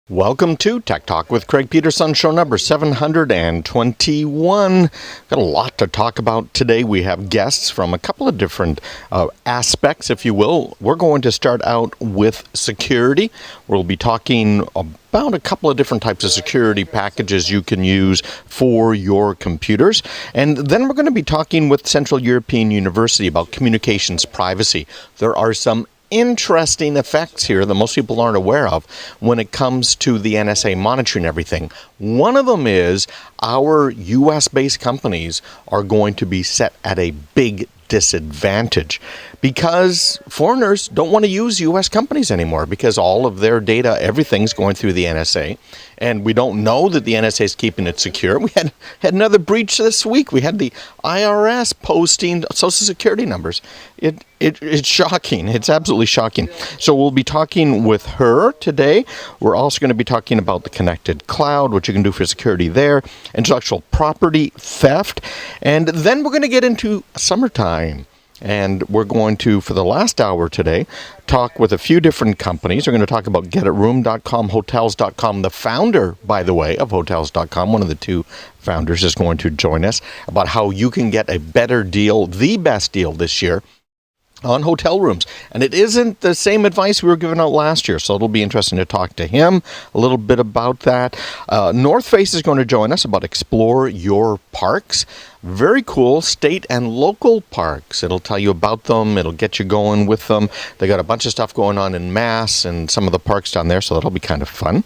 Welcome to Tech Talk with Craig Peterson, show number 721. Got a lot to talk about today. We have guests from a couple of different aspects, if you will. We're going to start out with security. We'll be talking about a couple of different types of security packages you can use for your computers. And then we're going to be talking with Central European University about communications privacy. There are some interesting effects here that most people aren't aware of when it comes to the NSA monitoring everything. One of them is our U.S.-based companies are going to be set at a big disadvantage because foreigners don't want to use U.S. companies anymore because all of their data, everything's going through the NSA. And we don't know that the NSA is keeping it secure. We had another breach this week. We had the IRS posting Social Security numbers. It's shocking. It's absolutely shocking. So we'll be talking with her today. We're also going to be talking about the connected cloud, what you can do for security there, intellectual property theft, and then we're going to get into summertime. And we're going to, for the last hour today, talk with a few different companies. We're going to talk about getitroom.com, hotels.com. The founder, by the way, of hotels.com, one of the two founders, is going to join us about how you can get a better deal, the best deal this year, on hotel rooms. And it isn't the same advice we were giving out last year, so it'll be interesting to talk to him a little bit about that. North Face is going to join us about Explore Your Parks. Very cool state and local parks. It'll tell you about them. It'll get you going with them. They got a bunch of stuff going on in Mass and some of the parks down there, so that'll be kind of fun.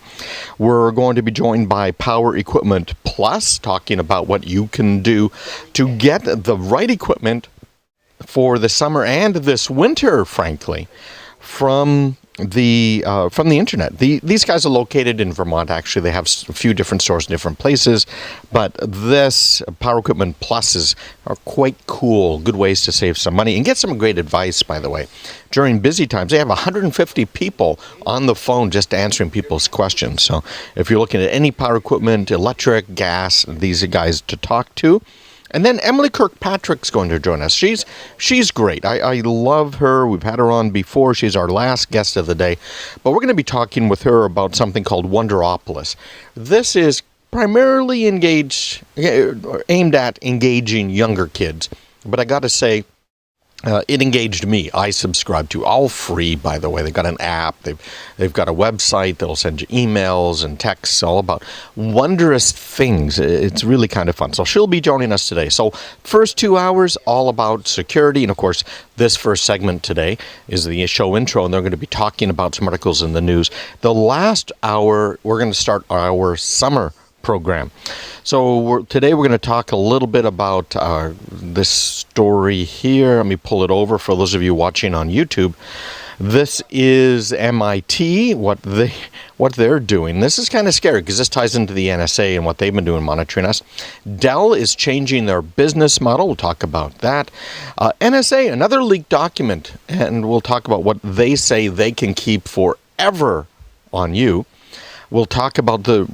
We're going to be joined by Power Equipment Plus, talking about what you can do to get the right equipment for the summer and this winter, frankly, from the internet. These guys are located in Vermont, actually. They have a few different stores in different places, but this Power Equipment Pluses are quite cool. Good ways to save some money and get some great advice, by the way. During busy times, they have 150 people on the phone just answering people's questions. So if you're looking at any power equipment, electric, gas, these are guys to talk to. And then Emily Kirkpatrick's going to join us. She's great. I love her. We've had her on before. She's our last guest of the day. But we're going to be talking with her about something called Wonderopolis. This is primarily aimed at engaging younger kids. But I got to say, it engaged me. I subscribe to all free, by the way. They've got an app. They've got a website that'll send you emails and texts all about wondrous things. It's really kind of fun. So she'll be joining us today. So first 2 hours, all about security. And of course, this first segment today is the show intro, and they're going to be talking about some articles in the news. The last hour, we're going to start our summer program. So today we're going to talk a little bit about this story here. Let me pull it over for those of you watching on YouTube. This is MIT, what they're doing. This is kind of scary because this ties into the NSA and what they've been doing monitoring us. Dell is changing their business model. We'll talk about that. NSA, another leaked document, and we'll talk about what they say they can keep forever on you. We'll talk about the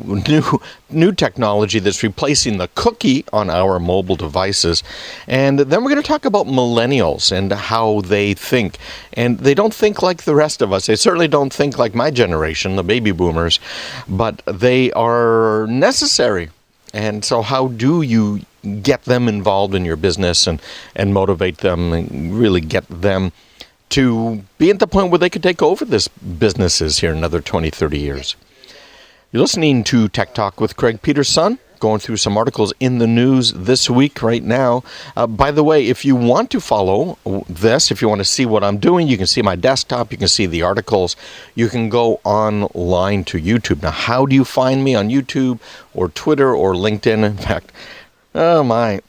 new technology that's replacing the cookie on our mobile devices. And then we're going to talk about millennials and how they think. And they don't think like the rest of us. They certainly don't think like my generation, the baby boomers, but they are necessary. And so how do you get them involved in your business and motivate them and really get them to be at the point where they could take over this businesses here in another 20, 30 years? You're listening to Tech Talk with Craig Peterson, going through some articles in the news this week right now. By the way, if you want to follow this, if you want to see what I'm doing, you can see my desktop, you can see the articles. You can go online to YouTube. Now, how do you find me on YouTube or Twitter or LinkedIn? In fact, oh my...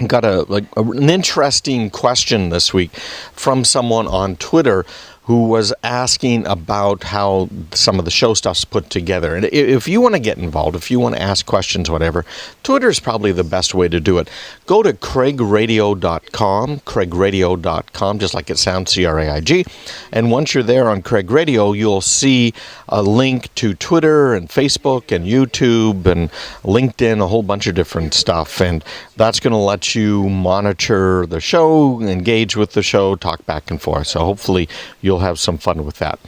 got an interesting question this week from someone on Twitter who was asking about how some of the show stuff's put together. And if you want to get involved, if you want to ask questions, whatever, Twitter is probably the best way to do it. Go to craigradio.com, just like it sounds, CRAIG. And once you're there on Craig Radio, you'll see a link to Twitter and Facebook and YouTube and LinkedIn, a whole bunch of different stuff. And that's going to let you monitor the show, engage with the show, talk back and forth. So hopefully you'll have some fun with that.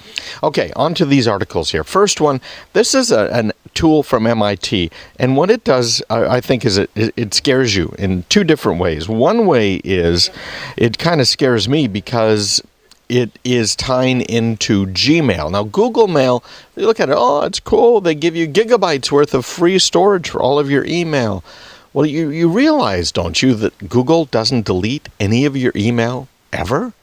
Okay, on to these articles here. First one, this is a tool from MIT, and what it does, I think, is it scares you in two different ways. One way is it kind of scares me because it is tying into Gmail. Now, Google Mail, you look at it, oh, it's cool. They give you gigabytes worth of free storage for all of your email. Well, you realize, don't you, that Google doesn't delete any of your email ever?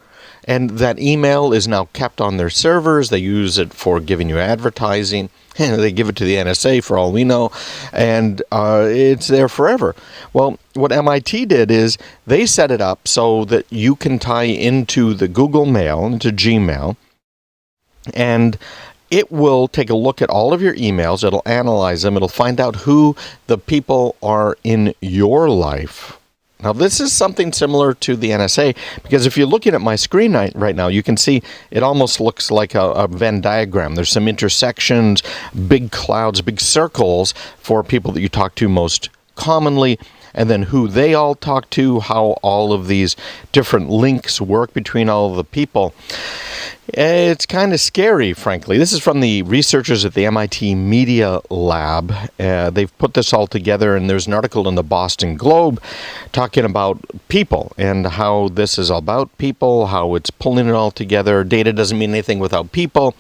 And that email is now kept on their servers. They use it for giving you advertising. They give it to the NSA for all we know. And it's there forever. Well, what MIT did is they set it up so that you can tie into the Google Mail, into Gmail, and it will take a look at all of your emails. It'll analyze them. It'll find out who the people are in your life. Now, this is something similar to the NSA, because if you're looking at my screen right now, you can see it almost looks like a Venn diagram. There's some intersections, big clouds, big circles for people that you talk to most commonly, and then who they all talk to, how all of these different links work between all of the people. It's kind of scary, frankly. This is from the researchers at the MIT Media Lab. They've put this all together, and there's an article in the Boston Globe talking about people and how this is all about people, how it's pulling it all together. Data doesn't mean anything without people.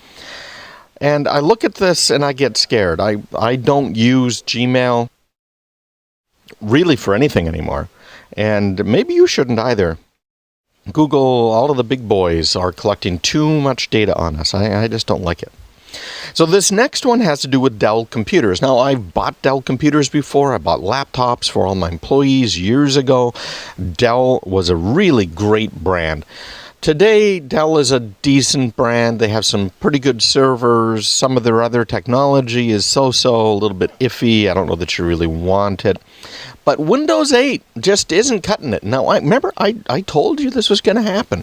And I look at this and I get scared. I don't use Gmail really for anything anymore. And maybe you shouldn't either. Google, all of the big boys are collecting too much data on us. I just don't like it. So this next one has to do with Dell computers. Now, I've bought Dell computers before. I bought laptops for all my employees years ago. Dell was a really great brand. Today, Dell is a decent brand. They have some pretty good servers. Some of their other technology is so-so, a little bit iffy. I don't know that you really want it. But Windows 8 just isn't cutting it. Now, I told you this was going to happen.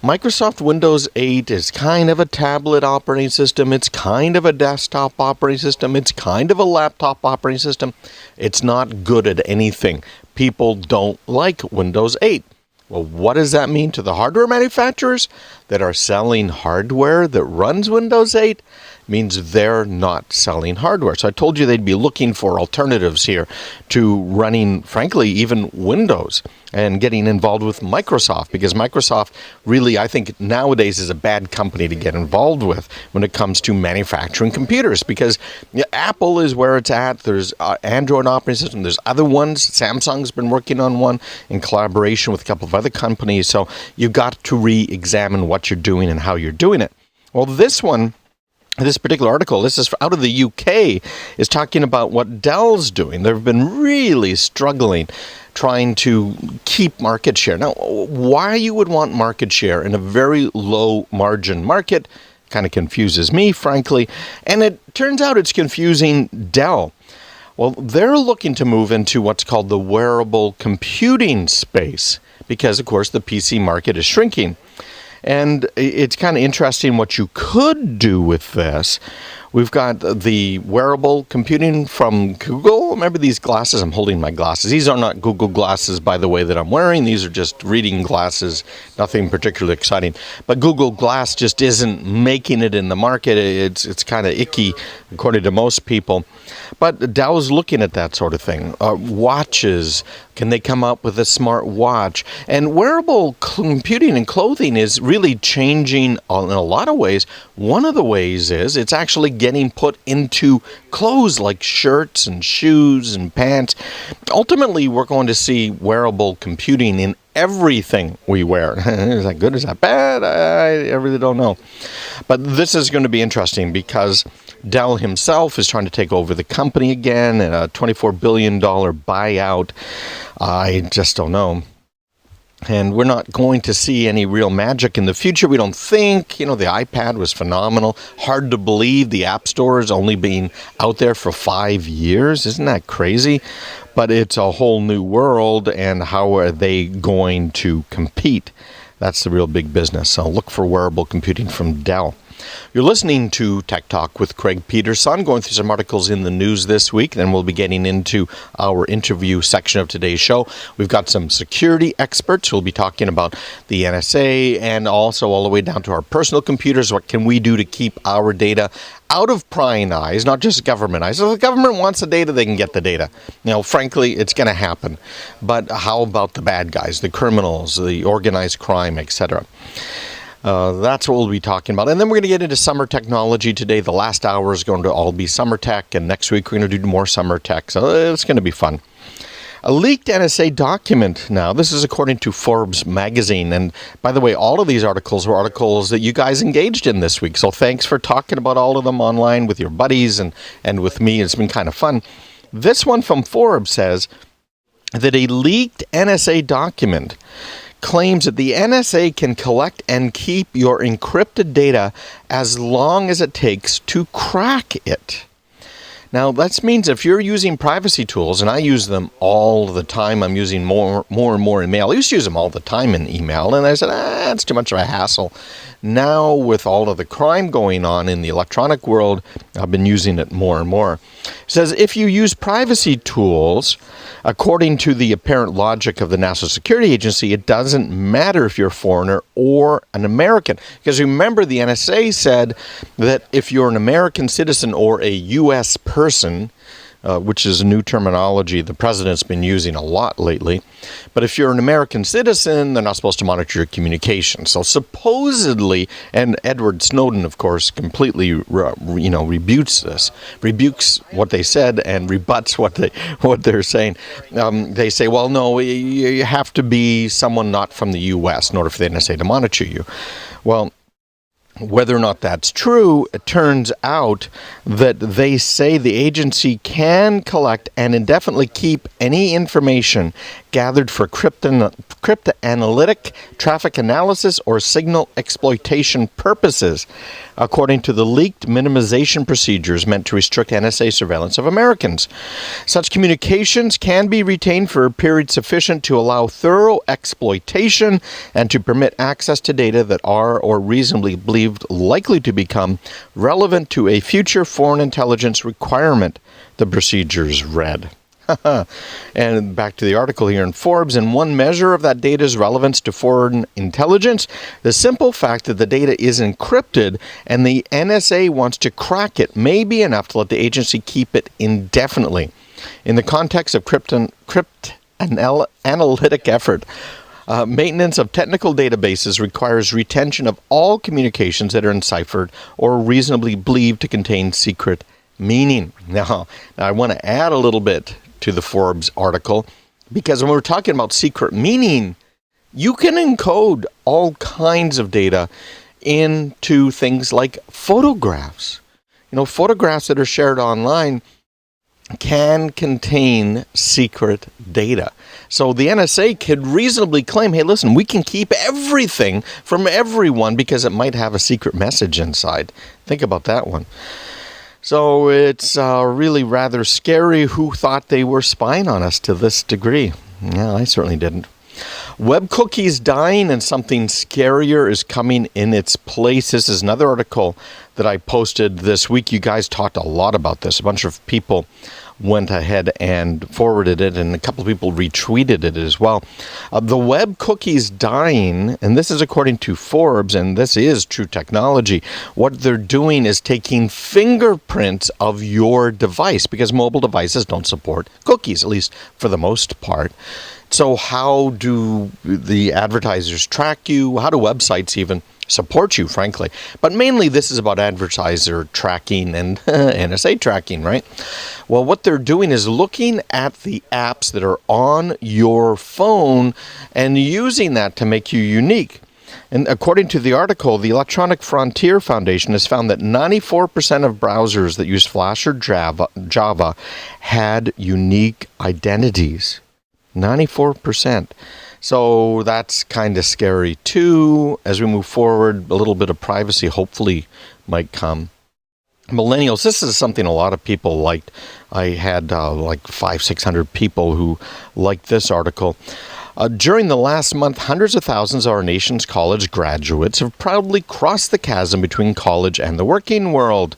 Microsoft Windows 8 is kind of a tablet operating system. It's kind of a desktop operating system. It's kind of a laptop operating system. It's not good at anything. People don't like Windows 8. Well, what does that mean to the hardware manufacturers that are selling hardware that runs Windows 8? It means they're not selling hardware. So I told you they'd be looking for alternatives here to running, frankly, even Windows, and getting involved with Microsoft, because Microsoft really, I think, nowadays is a bad company to get involved with when it comes to manufacturing computers, because Apple is where it's at. There's Android operating system. There's other ones. Samsung's been working on one in collaboration with a couple of other companies. So you've got to re-examine what you're doing and how you're doing it. Well, this particular article, this is out of the UK, is talking about what Dell's doing. They've been really struggling trying to keep market share. Now, why you would want market share in a very low margin market kind of confuses me, frankly. And it turns out it's confusing Dell. Well, they're looking to move into what's called the wearable computing space because, of course, the PC market is shrinking. And it's kind of interesting what you could do with this. We've got the wearable computing from Google. Remember these glasses? I'm holding my glasses. These are not Google glasses, by the way, that I'm wearing. These are just reading glasses, nothing particularly exciting. But Google Glass just isn't making it in the market. It's kind of icky, according to most people. But Dell's looking at that sort of thing. Watches, can they come up with a smart watch? And wearable computing and clothing is really changing in a lot of ways. One of the ways is it's actually getting put into clothes like shirts and shoes and pants. Ultimately, we're going to see wearable computing in everything we wear. Is that good? Is that bad? I really don't know. But this is going to be interesting because Dell himself is trying to take over the company again in a $24 billion buyout. I just don't know. And we're not going to see any real magic in the future, we don't think. You know, the iPad was phenomenal. Hard to believe the App Store is only being out there for 5 years. Isn't that crazy? But it's a whole new world, and how are they going to compete? That's the real big business. So look for wearable computing from Dell. You're listening to Tech Talk with Craig Peterson, going through some articles in the news this week. Then we'll be getting into our interview section of today's show. We've got some security experts who'll be talking about the NSA and also all the way down to our personal computers. What can we do to keep our data out of prying eyes, not just government eyes? If the government wants the data, they can get the data. Frankly, it's going to happen. But how about the bad guys, the criminals, the organized crime, etc.? That's what we'll be talking about. And then we're going to get into summer technology today. The last hour is going to all be summer tech, and next week we're going to do more summer tech. So it's going to be fun. A leaked NSA document now. This is according to Forbes magazine. And by the way, all of these articles were articles that you guys engaged in this week. So thanks for talking about all of them online with your buddies and with me. It's been kind of fun. This one from Forbes says that a leaked NSA document claims that the NSA can collect and keep your encrypted data as long as it takes to crack it. Now, that means if you're using privacy tools, and I use them all the time, I'm using more and more in mail. I used to use them all the time in email, and I said, it's too much of a hassle. Now, with all of the crime going on in the electronic world, I've been using it more and more. It says, if you use privacy tools, according to the apparent logic of the National Security Agency, it doesn't matter if you're a foreigner or an American. Because remember, the NSA said that if you're an American citizen or a U.S. person, which is a new terminology the president's been using a lot lately. But if you're an American citizen, they're not supposed to monitor your communication. So supposedly, and Edward Snowden, of course, completely rebukes what they said and rebuts what they're saying. They say, well, no, you have to be someone not from the U.S. in order for the NSA to monitor you. Well, whether or not that's true, it turns out that they say the agency can collect and indefinitely keep any information gathered for cryptanalytic, traffic analysis, or signal exploitation purposes, according to the leaked minimization procedures meant to restrict NSA surveillance of Americans. Such communications can be retained for a period sufficient to allow thorough exploitation and to permit access to data that are or reasonably believed likely to become relevant to a future foreign intelligence requirement, the procedures read. And back to the article here in Forbes, in one measure of that data's relevance to foreign intelligence, the simple fact that the data is encrypted and the NSA wants to crack it may be enough to let the agency keep it indefinitely. In the context of cryptanalytic effort, maintenance of technical databases requires retention of all communications that are enciphered or reasonably believed to contain secret meaning. Now I want to add a little bit to the Forbes article, because when we're talking about secret meaning, you can encode all kinds of data into things like photographs. Photographs that are shared online can contain secret data. So the NSA could reasonably claim, hey, listen, we can keep everything from everyone because it might have a secret message inside. Think about that one. So it's really rather scary. Who thought they were spying on us to this degree? Yeah, I certainly didn't. Web cookies dying and something scarier is coming in its place. This is another article that I posted this week. You guys talked a lot about this. A bunch of people went ahead and forwarded it, and a couple of people retweeted it as well. The web cookies dying, and this is according to Forbes, and this is true technology. What they're doing is taking fingerprints of your device, because mobile devices don't support cookies, at least for the most part. So how do the advertisers track you? How do websites even support you, frankly? But mainly this is about advertiser tracking and NSA tracking, right? Well, what they're doing is looking at the apps that are on your phone and using that to make you unique. And according to the article, the Electronic Frontier Foundation has found that 94% of browsers that use Flash or Java had unique identities. 94%. So that's kind of scary too. As we move forward, a little bit of privacy hopefully might come. Millennials, this is something a lot of people liked. I had like 500-600 people who liked this article. During the last month, hundreds of thousands of our nation's college graduates have proudly crossed the chasm between college and the working world.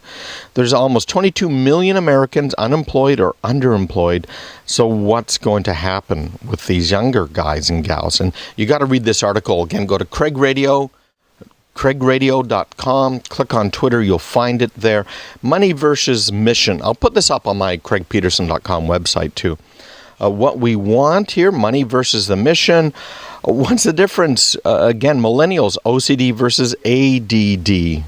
There's almost 22 million Americans unemployed or underemployed. So what's going to happen with these younger guys and gals? And you got to read this article. Again, go to craigradio.com, click on Twitter, you'll find it there. Money versus mission. I'll put this up on my craigpeterson.com website too. What we want here, money versus the mission. What's the difference? Again, millennials, OCD versus ADD.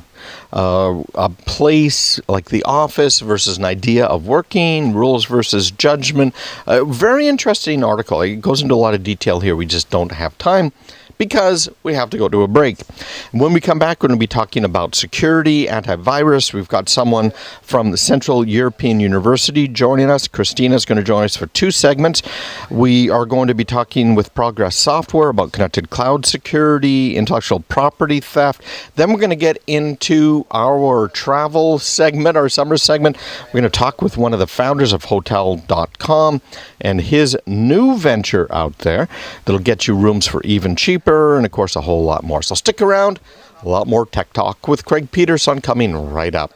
A place like the office versus an idea of working, rules versus judgment. Very interesting article. It goes into a lot of detail here. We just don't have time because we have to go to a break. When we come back, we're going to be talking about security, antivirus. We've got someone from the Central European University joining us. Christina's going to join us for 2 segments. We are going to be talking with Progress Software about connected cloud security, intellectual property theft. Then we're going to get into our travel segment, our summer segment. We're going to talk with one of the founders of Hotel.com and his new venture out there that'll get you rooms for even cheaper, and of course a whole lot more. So stick around. A lot more Tech Talk with Craig Peterson coming right up.